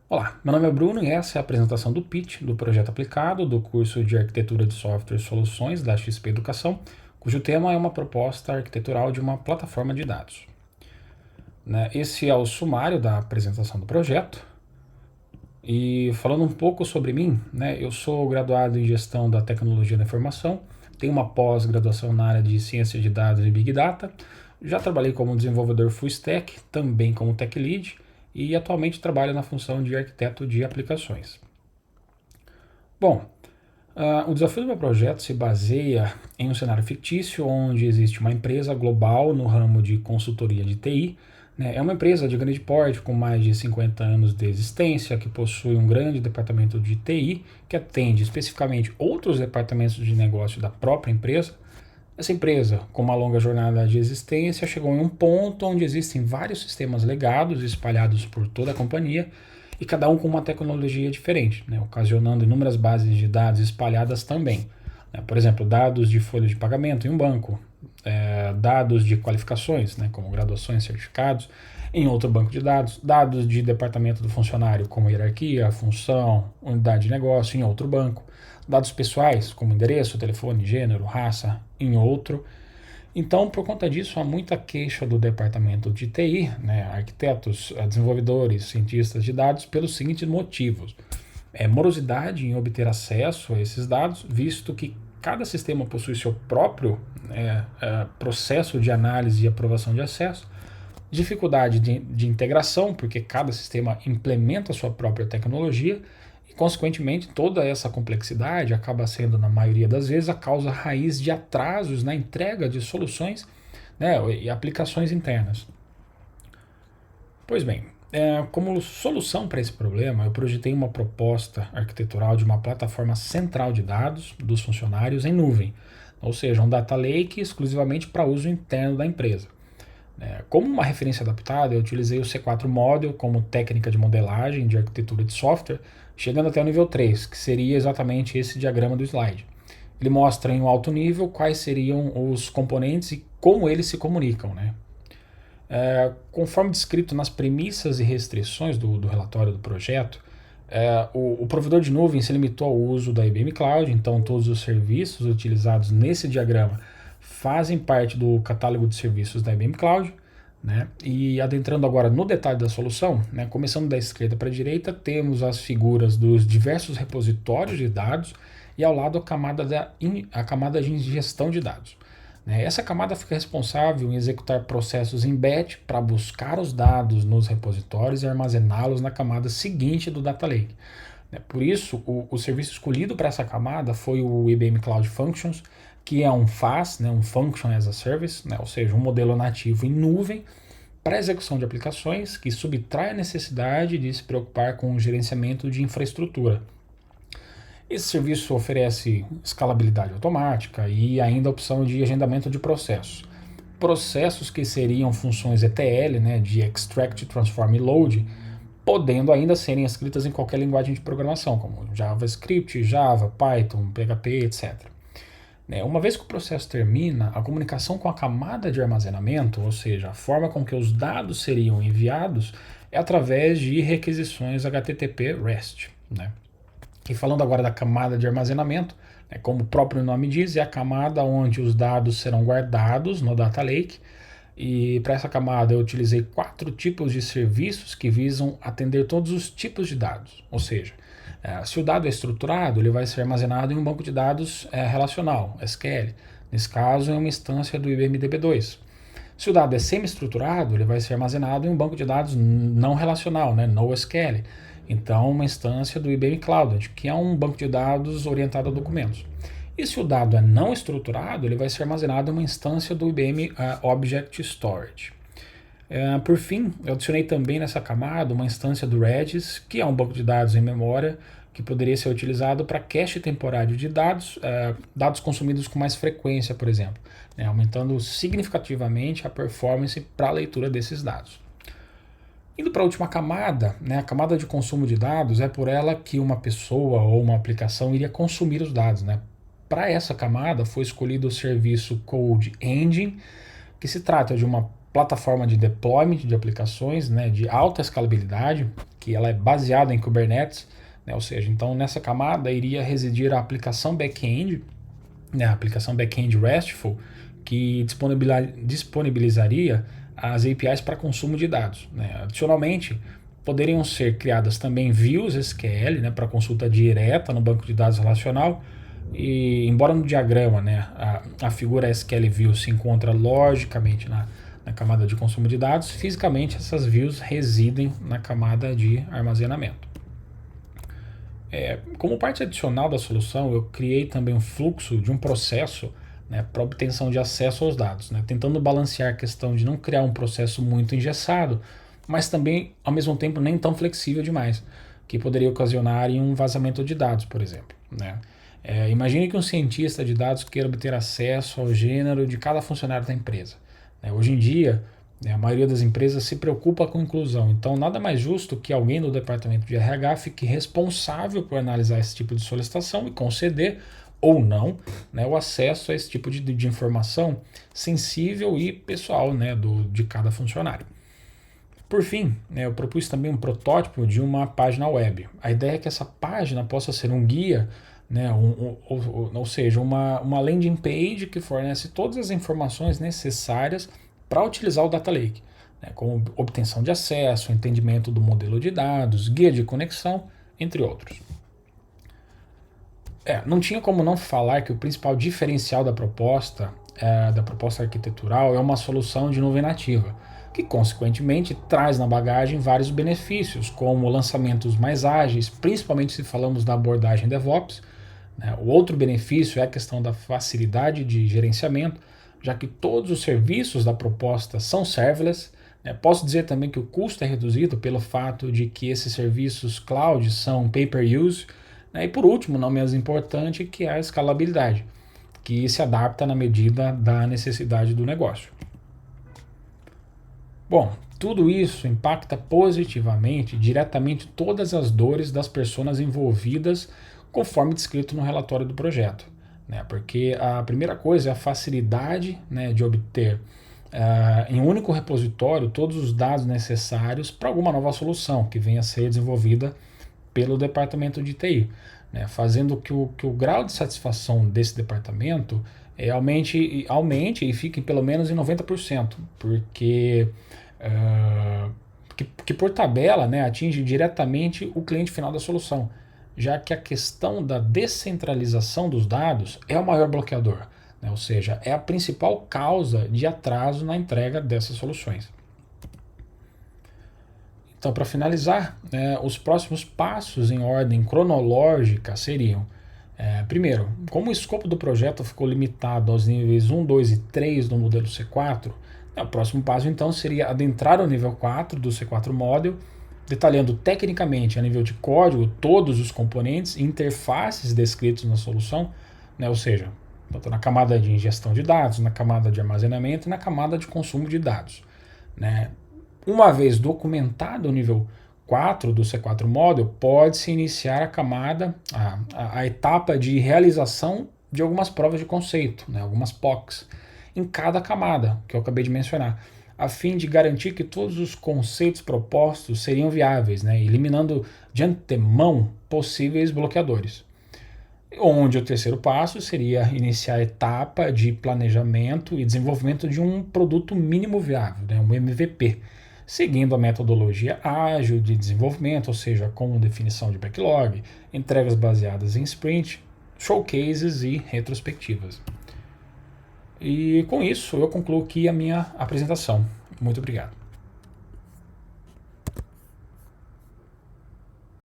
Olá, meu nome é Bruno e essa é a apresentação do pitch do projeto aplicado do curso de Arquitetura de Software e Soluções da XP Educação, cujo tema é uma proposta arquitetural de uma plataforma de dados. Esse é o sumário da apresentação do projeto. E falando um pouco sobre mim, eu sou graduado em Gestão da Tecnologia da Informação, tenho uma pós-graduação na área de Ciência de Dados e Big Data, já trabalhei como desenvolvedor full stack, também como tech lead, e atualmente trabalho na função de arquiteto de aplicações. Bom, o desafio do meu projeto se baseia em um cenário fictício onde existe uma empresa global no ramo de consultoria de TI. É uma empresa de grande porte com mais de 50 anos de existência, que possui um grande departamento de TI que atende especificamente outros departamentos de negócio da própria empresa. Essa empresa, com uma longa jornada de existência, chegou em um ponto onde existem vários sistemas legados espalhados por toda a companhia e cada um com uma tecnologia diferente, ocasionando inúmeras bases de dados espalhadas também. Por exemplo, dados de folha de pagamento em um banco, dados de qualificações, como graduações, certificados, em outro banco de dados, dados de departamento do funcionário, como hierarquia, função, unidade de negócio, em outro banco, dados pessoais, como endereço, telefone, gênero, raça, em outro. Então, por conta disso, há muita queixa do departamento de TI, arquitetos, desenvolvedores, cientistas de dados, pelos seguintes motivos. Morosidade em obter acesso a esses dados, visto que cada sistema possui seu próprio processo de análise e aprovação de acesso, dificuldade de integração, porque cada sistema implementa a sua própria tecnologia, e, consequentemente, toda essa complexidade acaba sendo, na maioria das vezes, a causa raiz de atrasos na entrega de soluções e aplicações internas. Pois bem, como solução para esse problema, eu projetei uma proposta arquitetural de uma plataforma central de dados dos funcionários em nuvem, ou seja, um data lake exclusivamente para uso interno da empresa. Como uma referência adaptada, eu utilizei o C4 Model como técnica de modelagem de arquitetura de software, chegando até o nível 3, que seria exatamente esse diagrama do slide. Ele mostra em um alto nível quais seriam os componentes e como eles se comunicam. Conforme descrito nas premissas e restrições do relatório do projeto, o provedor de nuvem se limitou ao uso da IBM Cloud, então todos os serviços utilizados nesse diagrama fazem parte do catálogo de serviços da IBM Cloud. E adentrando agora no detalhe da solução, começando da esquerda para a direita, temos as figuras dos diversos repositórios de dados e ao lado a camada de ingestão de dados. Essa camada fica responsável em executar processos em batch para buscar os dados nos repositórios e armazená-los na camada seguinte do Data Lake. Por isso, o serviço escolhido para essa camada foi o IBM Cloud Functions, que é um FaaS, um Function as a Service, ou seja, um modelo nativo em nuvem para execução de aplicações que subtrai a necessidade de se preocupar com o gerenciamento de infraestrutura. Esse serviço oferece escalabilidade automática e ainda a opção de agendamento de processos. Processos que seriam funções ETL, de Extract, Transform e Load, podendo ainda serem escritas em qualquer linguagem de programação, como JavaScript, Java, Python, PHP, etc. Uma vez que o processo termina, a comunicação com a camada de armazenamento, ou seja, a forma com que os dados seriam enviados, é através de requisições HTTP REST. E falando agora da camada de armazenamento, como o próprio nome diz, é a camada onde os dados serão guardados no Data Lake. E para essa camada eu utilizei 4 tipos de serviços que visam atender todos os tipos de dados. Ou seja, se o dado é estruturado, ele vai ser armazenado em um banco de dados relacional, SQL. Nesse caso, é uma instância do IBM DB2. Se o dado é semi-estruturado, ele vai ser armazenado em um banco de dados não relacional, NoSQL. Então, uma instância do IBM Cloud, que é um banco de dados orientado a documentos. E se o dado é não estruturado, ele vai ser armazenado em uma instância do IBM Object Storage. Por fim, eu adicionei também nessa camada uma instância do Redis, que é um banco de dados em memória, que poderia ser utilizado para cache temporário de dados, dados consumidos com mais frequência, por exemplo, aumentando significativamente a performance para a leitura desses dados. Indo para a última camada, a camada de consumo de dados, é por ela que uma pessoa ou uma aplicação iria consumir os dados. Para essa camada foi escolhido o serviço Code Engine, que se trata de uma plataforma de deployment de aplicações, né, de alta escalabilidade, que ela é baseada em Kubernetes, né, ou seja, então nessa camada iria residir a aplicação back-end, né, a aplicação back-end RESTful, que disponibilizaria as APIs para consumo de dados, né. Adicionalmente, poderiam ser criadas também views SQL, né, para consulta direta no banco de dados relacional. E embora no diagrama, né, a figura SQL view se encontra logicamente na camada de consumo de dados, fisicamente essas views residem na camada de armazenamento. Como parte adicional da solução, eu criei também um fluxo de um processo, né, para obtenção de acesso aos dados, né, tentando balancear a questão de não criar um processo muito engessado, mas também, ao mesmo tempo, nem tão flexível demais, que poderia ocasionar em um vazamento de dados, por exemplo, né. Imagine que um cientista de dados queira obter acesso ao gênero de cada funcionário da empresa, né. Hoje em dia, né, a maioria das empresas se preocupa com inclusão, então nada mais justo que alguém do departamento de RH fique responsável por analisar esse tipo de solicitação e conceder ou não, né, o acesso a esse tipo de informação sensível e pessoal, né, de cada funcionário. Por fim, né, eu propus também um protótipo de uma página web. A ideia é que essa página possa ser um guia, né, ou seja, uma landing page que fornece todas as informações necessárias para utilizar o Data Lake, né, como obtenção de acesso, entendimento do modelo de dados, guia de conexão, entre outros. Não tinha como não falar que o principal diferencial da proposta arquitetural é uma solução de nuvem nativa, que consequentemente traz na bagagem vários benefícios, como lançamentos mais ágeis, principalmente se falamos da abordagem DevOps, né? O outro benefício é a questão da facilidade de gerenciamento, já que todos os serviços da proposta são serverless, né? Posso dizer também que o custo é reduzido pelo fato de que esses serviços cloud são pay-per-use, né? E por último, não menos importante, que é a escalabilidade, que se adapta na medida da necessidade do negócio. Bom, tudo isso impacta positivamente, diretamente, todas as dores das pessoas envolvidas, conforme descrito no relatório do projeto, né? Porque a primeira coisa é a facilidade, né, de obter em um único repositório todos os dados necessários para alguma nova solução que venha a ser desenvolvida pelo departamento de TI, né, fazendo que o grau de satisfação desse departamento aumente e fique pelo menos em 90%, porque que por tabela, né, atinge diretamente o cliente final da solução, já que a questão da descentralização dos dados é o maior bloqueador, né, ou seja, é a principal causa de atraso na entrega dessas soluções. Então, para finalizar, os próximos passos em ordem cronológica seriam: primeiro, como o escopo do projeto ficou limitado aos níveis 1, 2 e 3 do modelo C4, o próximo passo então seria adentrar o nível 4 do C4 Model, detalhando tecnicamente a nível de código todos os componentes e interfaces descritos na solução, né, ou seja, na camada de ingestão de dados, na camada de armazenamento e na camada de consumo de dados, né. Uma vez documentado o nível 4 do C4 Model, pode-se iniciar a etapa de realização de algumas provas de conceito, né, algumas POCs, em cada camada que eu acabei de mencionar, a fim de garantir que todos os conceitos propostos seriam viáveis, né, eliminando de antemão possíveis bloqueadores. Onde o terceiro passo seria iniciar a etapa de planejamento e desenvolvimento de um produto mínimo viável, né, um MVP, seguindo a metodologia ágil de desenvolvimento, ou seja, com definição de backlog, entregas baseadas em sprint, showcases e retrospectivas. E com isso eu concluo aqui a minha apresentação. Muito obrigado.